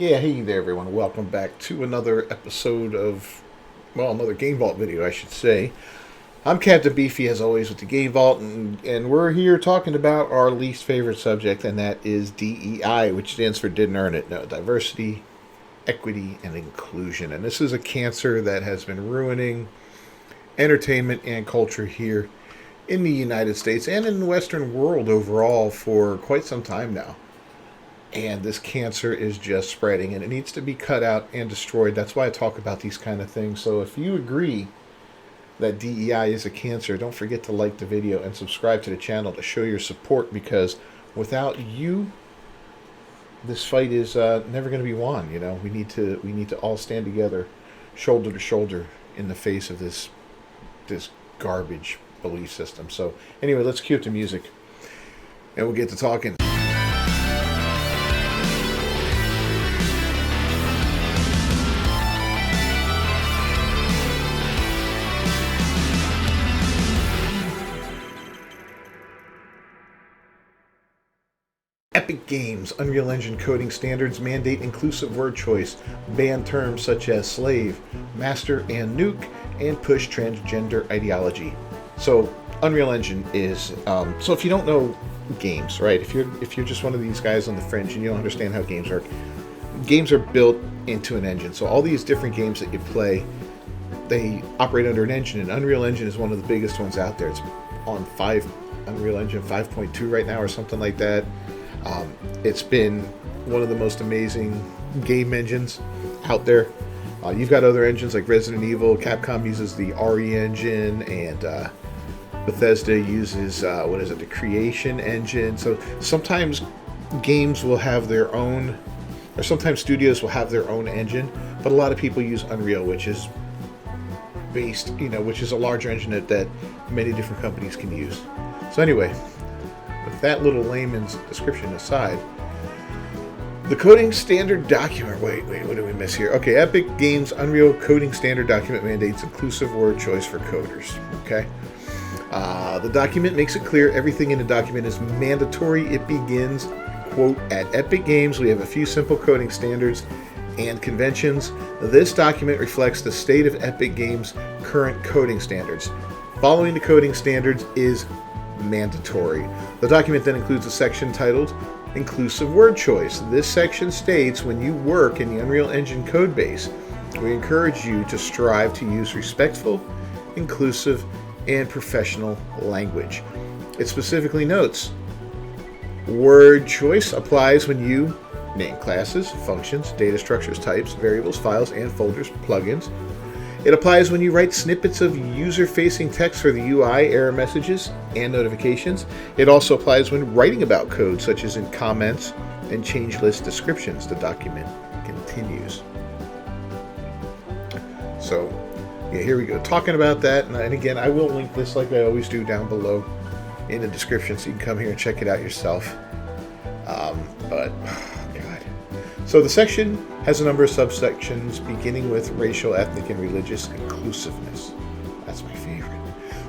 Yeah, hey there, everyone. Welcome back to another episode of, well, another Game Vault video, I should say. I'm Captain Beefy, as always, with the Game Vault, and we're here talking about our least favorite subject, and that is DEI, which stands for Didn't Earn It. No, diversity, equity, and inclusion. And this is a cancer that has been ruining entertainment and culture here in the United States and in the Western world overall for quite some time now. And this cancer is just spreading and it needs to be cut out and destroyed. That's why I talk about these kind of things. So if you agree that DEI is a cancer, don't forget to like the video and subscribe to the channel to show your support, because without you, this fight is never going to be won. You know, we need to all stand together, shoulder to shoulder, in the face of this garbage belief system. So anyway, let's cue up the music and we'll get to talking. Epic Games Unreal Engine coding standards mandate inclusive word choice, ban terms such as slave, master, and nuke, and push transgender ideology. So Unreal Engine is so if you don't know games, right? If you're just one of these guys on the fringe and you don't understand how games are built into an engine. So all these different games that you play, they operate under an engine, and Unreal Engine is one of the biggest ones out there. It's on Unreal Engine 5.2 right now or something like that. It's been one of the most amazing game engines out there. You've got other engines like Resident Evil. Capcom uses the RE engine, and Bethesda uses the Creation engine. So sometimes games will have their own, or sometimes studios will have their own engine, but a lot of people use Unreal, which is which is a larger engine that many different companies can use. So anyway, with that little layman's description aside, the coding standard document. Wait, what did we miss here? Okay, Epic Games Unreal coding standard document mandates inclusive word choice for coders. Okay, the document makes it clear everything in the document is mandatory. It begins, quote, "At Epic Games, we have a few simple coding standards and conventions. This document reflects the state of Epic Games' current coding standards. Following the coding standards is mandatory." The document then includes a section titled Inclusive Word Choice. This section states, when you work in the Unreal Engine code base, we encourage you to strive to use respectful, inclusive, and professional language. It specifically notes, word choice applies when you name classes, functions, data structures, types, variables, files, and folders, plugins. It applies when you write snippets of user-facing text for the UI, error messages, and notifications. It also applies when writing about code, such as in comments and change list descriptions. The document continues. So, yeah, here we go. Talking about that, and again, I will link this like I always do down below in the description, so you can come here and check it out yourself. So the section has a number of subsections, beginning with racial, ethnic, and religious inclusiveness. That's my favorite.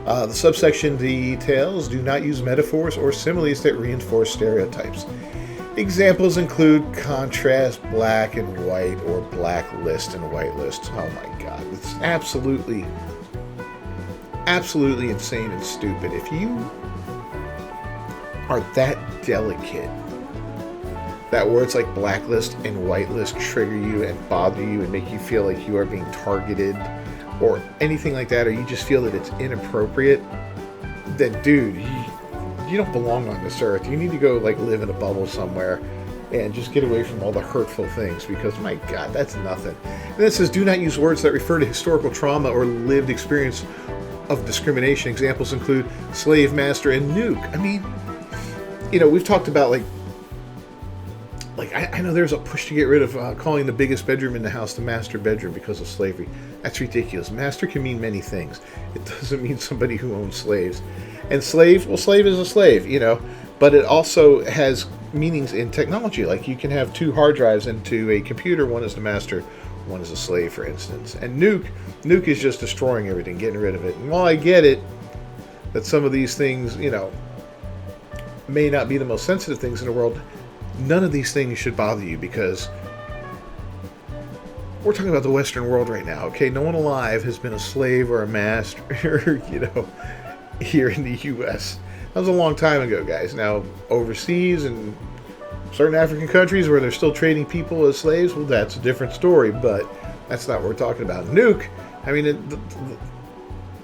The subsection details do not use metaphors or similes that reinforce stereotypes. Examples include contrast, black and white, or black list and white list. Oh my God, it's absolutely insane and stupid. If you are that delicate that words like blacklist and whitelist trigger you and bother you and make you feel like you are being targeted or anything like that, or you just feel that it's inappropriate, then dude, you don't belong on this earth. You need to go live in a bubble somewhere and just get away from all the hurtful things, because my God, that's nothing. And it says, do not use words that refer to historical trauma or lived experience of discrimination. Examples include slave, master, and nuke. I mean, we've talked about I know there's a push to get rid of calling the biggest bedroom in the house the master bedroom because of slavery. That's ridiculous. Master can mean many things. It doesn't mean somebody who owns slaves. And slave is a slave, but it also has meanings in technology. Like you can have two hard drives into a computer. One is the master, one is a slave, for instance. And nuke is just destroying everything, getting rid of it. And while I get it that some of these things, may not be the most sensitive things in the world, none of these things should bother you, because we're talking about the Western world right now, okay? No one alive has been a slave or a master, here in the U.S. That was a long time ago, guys. Now, overseas and certain African countries where they're still trading people as slaves, well, that's a different story, but that's not what we're talking about. Nuke, I mean,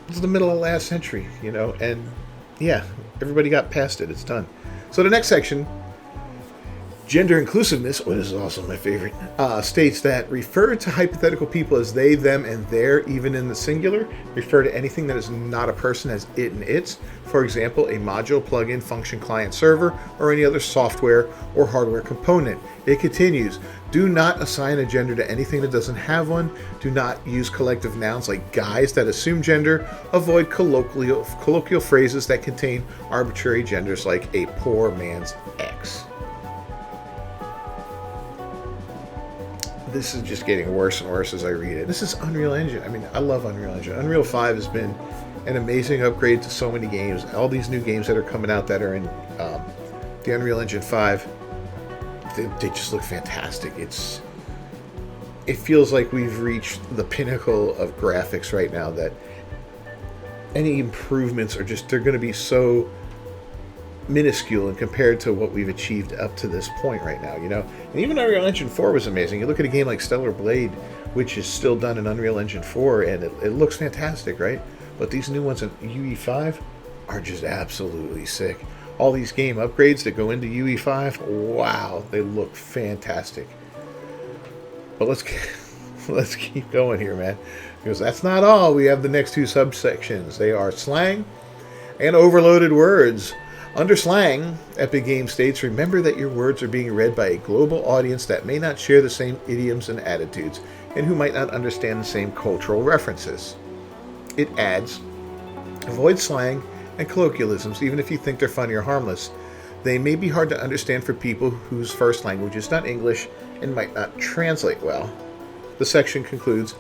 it's the middle of last century, and yeah, everybody got past it. It's done. So the next section, gender inclusiveness, this is also my favorite, states that refer to hypothetical people as they, them, and their, even in the singular. Refer to anything that is not a person as it and its. For example, a module, plugin, function, client, server, or any other software or hardware component. It continues, do not assign a gender to anything that doesn't have one. Do not use collective nouns like guys that assume gender. Avoid colloquial phrases that contain arbitrary genders like a poor man's ex. This is just getting worse and worse as I read it. This is Unreal Engine. I mean, I love Unreal Engine. Unreal 5 has been an amazing upgrade to so many games. All these new games that are coming out that are in the Unreal Engine 5, they just look fantastic. It feels like we've reached the pinnacle of graphics right now, that any improvements are they're going to be so minuscule and compared to what we've achieved up to this point right now, And even Unreal Engine 4 was amazing. You look at a game like Stellar Blade, which is still done in Unreal Engine 4, and it looks fantastic, right? But these new ones in UE5 are just absolutely sick. All these game upgrades that go into UE5, wow, they look fantastic. But let's keep going here, man, because that's not all. We have the next two subsections. They are slang and overloaded words. Under slang, Epic Games states, remember that your words are being read by a global audience that may not share the same idioms and attitudes, and who might not understand the same cultural references. It adds, avoid slang and colloquialisms, even if you think they're funny or harmless. They may be hard to understand for people whose first language is not English and might not translate well. The section concludes,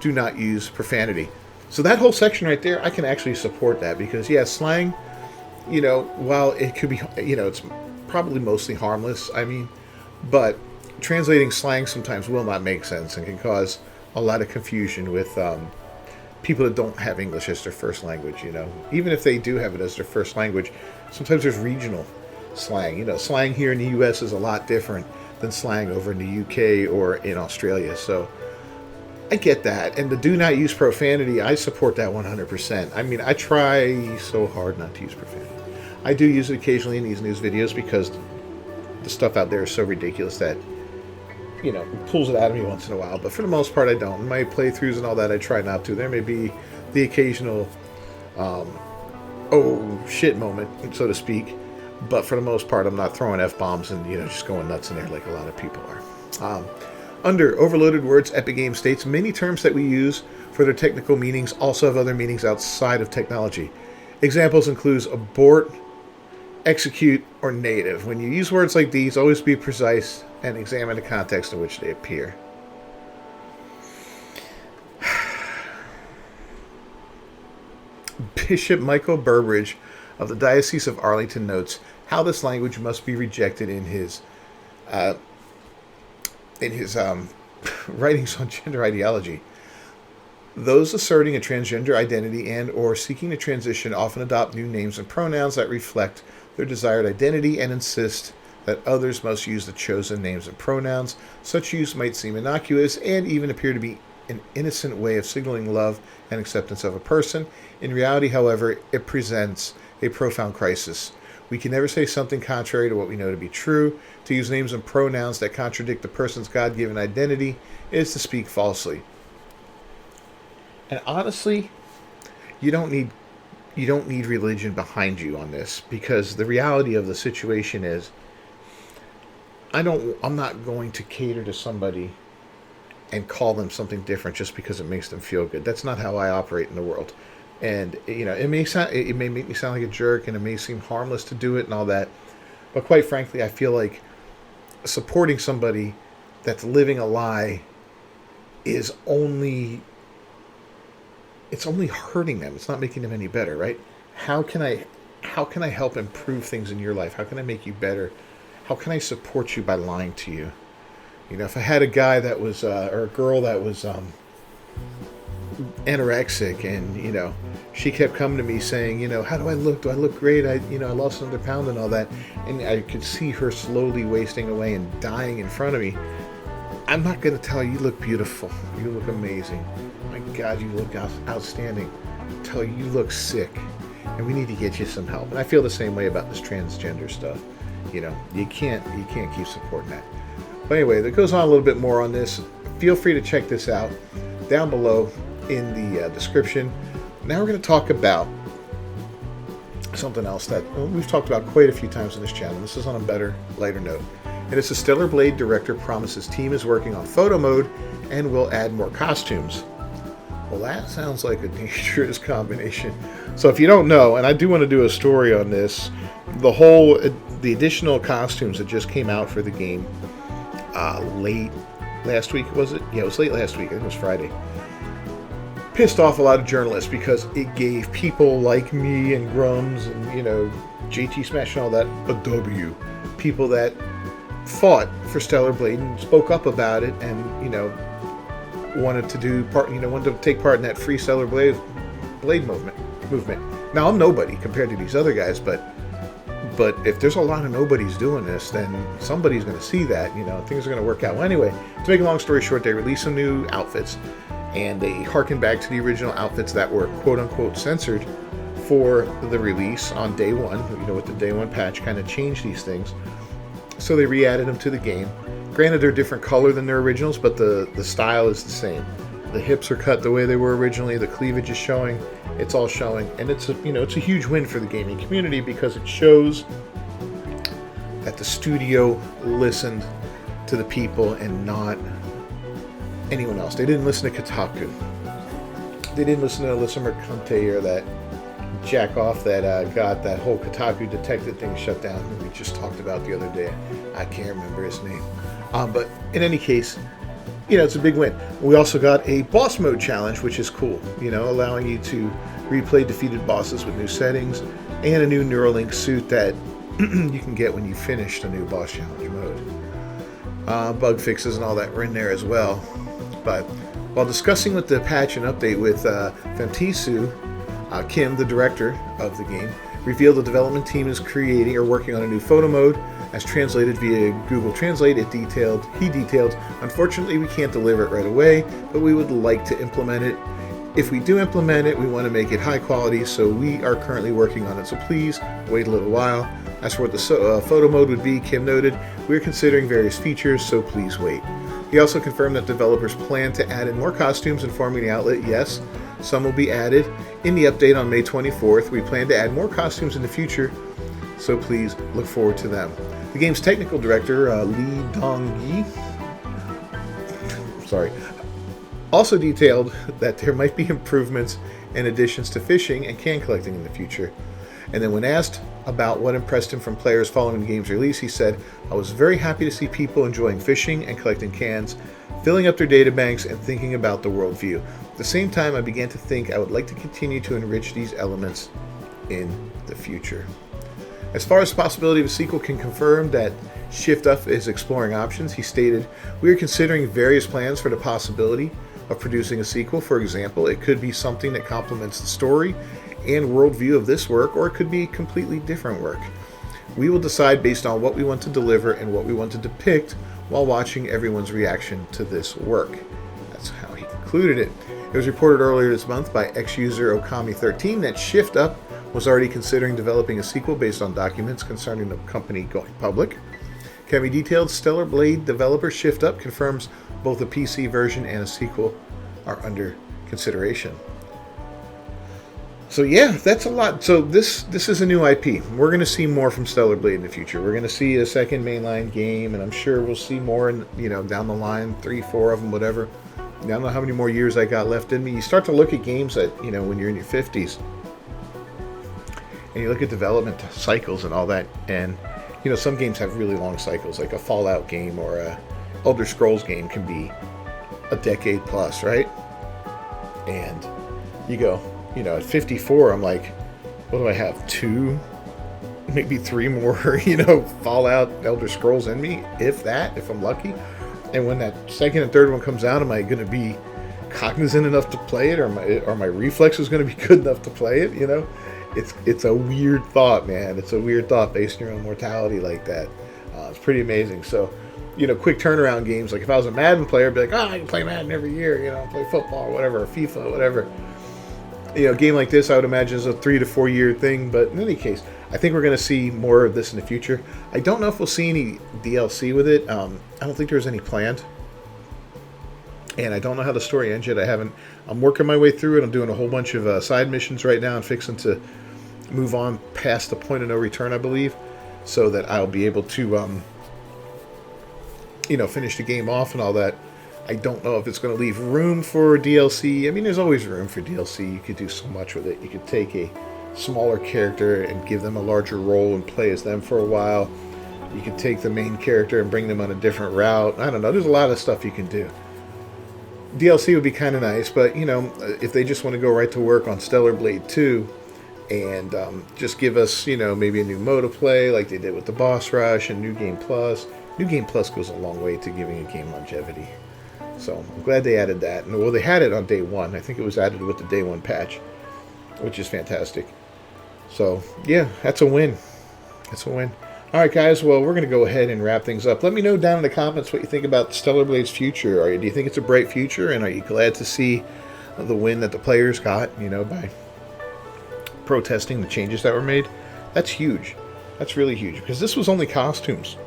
do not use profanity. So that whole section right there, I can actually support that, because, yeah, slang, while it could be, it's probably mostly harmless, but translating slang sometimes will not make sense and can cause a lot of confusion with people that don't have English as their first language, Even if they do have it as their first language, sometimes there's regional slang. Slang here in the U.S. is a lot different than slang over in the U.K. or in Australia, so I get that. And the do not use profanity, I support that 100%. I try so hard not to use profanity. I do use it occasionally in these news videos because the stuff out there is so ridiculous that, it pulls it out of me once in a while. But for the most part, I don't. In my playthroughs and all that, I try not to. There may be the occasional, oh shit moment, so to speak. But for the most part, I'm not throwing F-bombs and, just going nuts in there like a lot of people are. Under overloaded words, Epic Games states, many terms that we use for their technical meanings also have other meanings outside of technology. Examples include abort, execute, or native. When you use words like these, always be precise and examine the context in which they appear. Bishop Michael Burbridge of the Diocese of Arlington notes how this language must be rejected in his writings on gender ideology. Those asserting a transgender identity and or seeking to transition often adopt new names and pronouns that reflect their desired identity and insist that others must use the chosen names and pronouns. Such use might seem innocuous and even appear to be an innocent way of signaling love and acceptance of a person. In reality, however, it presents a profound crisis. We can never say something contrary to what we know to be true. To use names and pronouns that contradict the person's God-given identity is to speak falsely. And honestly, you don't need religion behind you on this, because the reality of the situation is I'm not going to cater to somebody and call them something different just because it makes them feel good. That's not how I operate in the world. And it may make me sound like a jerk, and it may seem harmless to do it and all that, but quite frankly, I feel like supporting somebody that's living a lie is only hurting them. It's not making them any better, right? How can I help improve things in your life? How can I make you better? How can I support you by lying to you? If I had a guy that was, or a girl that was anorexic, and she kept coming to me saying, how do I look? Do I look great? I lost another pound and all that, and I could see her slowly wasting away and dying in front of me. I'm not going to tell her, you look beautiful, you look amazing, my God, you look outstanding. I'll tell you, you look sick, and we need to get you some help. And I feel the same way about this transgender stuff. You can't keep supporting that. But anyway, that goes on a little bit more on this. Feel free to check this out down below in the description. Now we're going to talk about something else that we've talked about quite a few times on this channel. This is on a better, lighter note. And it's a Stellar Blade director promises team is working on photo mode and will add more costumes. Well, that sounds like a dangerous combination. So if you don't know, and I do want to do a story on this, the additional costumes that just came out for the game late last week, was it? Yeah, it was late last week. I think it was Friday. Pissed off a lot of journalists because it gave people like me and Grums and JT Smash and all that a W. People that fought for Stellar Blade and spoke up about it, and wanted to take part in that free Stellar Blade movement. Now I'm nobody compared to these other guys, but if there's a lot of nobodies doing this, then somebody's going to see that. Things are going to work out. Well, anyway, to make a long story short, they released some new outfits, and they harken back to the original outfits that were quote-unquote censored for the release on day one. With the day one patch, kind of changed these things. So they re-added them to the game. Granted, they're different color than their originals, but the style is the same. The hips are cut the way they were originally. The cleavage is showing. It's all showing, and it's a huge win for the gaming community because it shows that the studio listened to the people and not anyone else. They didn't listen to Kotaku. They didn't listen to Alyssa Mercante or that jack off that got that whole Kotaku detected thing shut down that we just talked about the other day. I can't remember his name. But in any case, it's a big win. We also got a boss mode challenge, which is cool, allowing you to replay defeated bosses with new settings and a new Neuralink suit that you can get when you finish the new boss challenge mode. Bug fixes and all that were in there as well. But while discussing with the patch and update with Fantisu, Kim, the director of the game, revealed the development team is creating or working on a new photo mode. As translated via Google Translate, he detailed, unfortunately we can't deliver it right away, but we would like to implement it. If we do implement it, we want to make it high quality, so we are currently working on it, so please wait a little while. As for what the photo mode would be, Kim noted, we're considering various features, so please wait. He also confirmed that developers plan to add in more costumes, informing the outlet, yes, some will be added. In the update on May 24th, we plan to add more costumes in the future, so please look forward to them. The game's technical director, Lee Dong-gi, also detailed that there might be improvements and additions to fishing and can collecting in the future. And then when asked about what impressed him from players following the game's release, he said, I was very happy to see people enjoying fishing and collecting cans, filling up their databanks, and thinking about the worldview. At the same time, I began to think I would like to continue to enrich these elements in the future. As far as the possibility of a sequel, can confirm that Shift Up is exploring options. He stated, we are considering various plans for the possibility of producing a sequel. For example, it could be something that complements the story and worldview of this work, or it could be completely different work. We will decide based on what we want to deliver and what we want to depict while watching everyone's reaction to this work. That's how he concluded it. It was reported earlier this month by ex-user Okami13 that Shift Up was already considering developing a sequel based on documents concerning the company going public. Kemi detailed, Stellar Blade developer Shift Up confirms both a PC version and a sequel are under consideration. So yeah, that's a lot. So this is a new IP. We're going to see more from Stellar Blade in the future. We're going to see a second mainline game, and I'm sure we'll see more in, down the line, 3, 4 of them, whatever. I don't know how many more years I got left in me. You start to look at games that, when you're in your 50s, and you look at development cycles and all that, and some games have really long cycles, like a Fallout game or a Elder Scrolls game can be a decade plus, right? And you go, at 54, I'm like, what do I have? 2, maybe 3 more, Fallout, Elder Scrolls in me, if I'm lucky. And when that second and third one comes out, am I going to be cognizant enough to play it, or are my reflexes going to be good enough to play it? You know, it's a weird thought, man. It's a weird thought based on your own mortality like that. It's pretty amazing. So, you know, quick turnaround games. Like if I was a Madden player, I'd be like, I can play Madden every year. You know, play football, or whatever, or FIFA, whatever. You know, a game like this, I would imagine is a 3 to 4 year thing. But in any case, I think we're going to see more of this in the future. I don't know if we'll see any DLC with it. I don't think there's any planned. And I don't know how the story ends yet. I'm working my way through it. I'm doing a whole bunch of side missions right now and fixing to move on past the point of no return, I believe, so that I'll be able to, you know, finish the game off and all that. I don't know if it's going to leave room for DLC. I mean, there's always room for DLC. You could do so much with it. You could take a smaller character and give them a larger role and play as them for a while. You could take the main character and bring them on a different route. I don't know. There's a lot of stuff you can do. DLC would be kind of nice, but, you know, if they just want to go right to work on Stellar Blade 2 and just give us, you know, maybe a new mode of play like they did with the Boss Rush and New Game Plus. New Game Plus goes a long way to giving a game longevity. So I'm glad they added that. And, well, they had it on day one. I think it was added with the day one patch, which is fantastic. So, yeah, that's a win. That's a win. All right, guys. Well, we're going to go ahead and wrap things up. Let me know down in the comments what you think about Stellar Blade's future. Do you think it's a bright future? And are you glad to see the win that the players got, you know, by protesting the changes that were made? That's huge. That's really huge, because this was only costumes.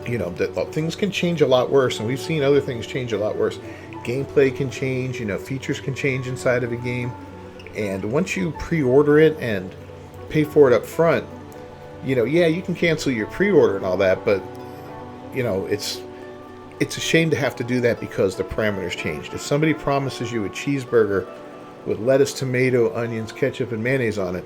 You know, things can change a lot worse, and we've seen other things change a lot worse. Gameplay can change, you know, features can change inside of a game. And once you pre-order it and pay for it up front, you know, yeah, you can cancel your pre-order and all that, but, you know, it's a shame to have to do that because the parameters changed. If somebody promises you a cheeseburger with lettuce, tomato, onions, ketchup, and mayonnaise on it,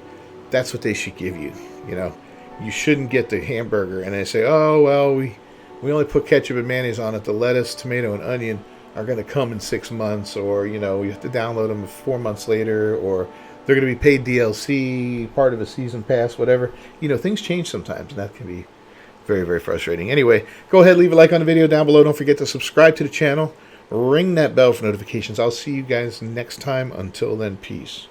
that's what they should give you. You know, you shouldn't get the hamburger and they say, oh, well, we only put ketchup and mayonnaise on it. The lettuce, tomato, and onion are going to come in 6 months, or, you know, you have to download them 4 months later, or they're going to be paid DLC, part of a season pass, whatever. You know, things change sometimes, and that can be very, very frustrating. Anyway, go ahead, leave a like on the video down below. Don't forget to subscribe to the channel. Ring that bell for notifications. I'll see you guys next time. Until then, peace.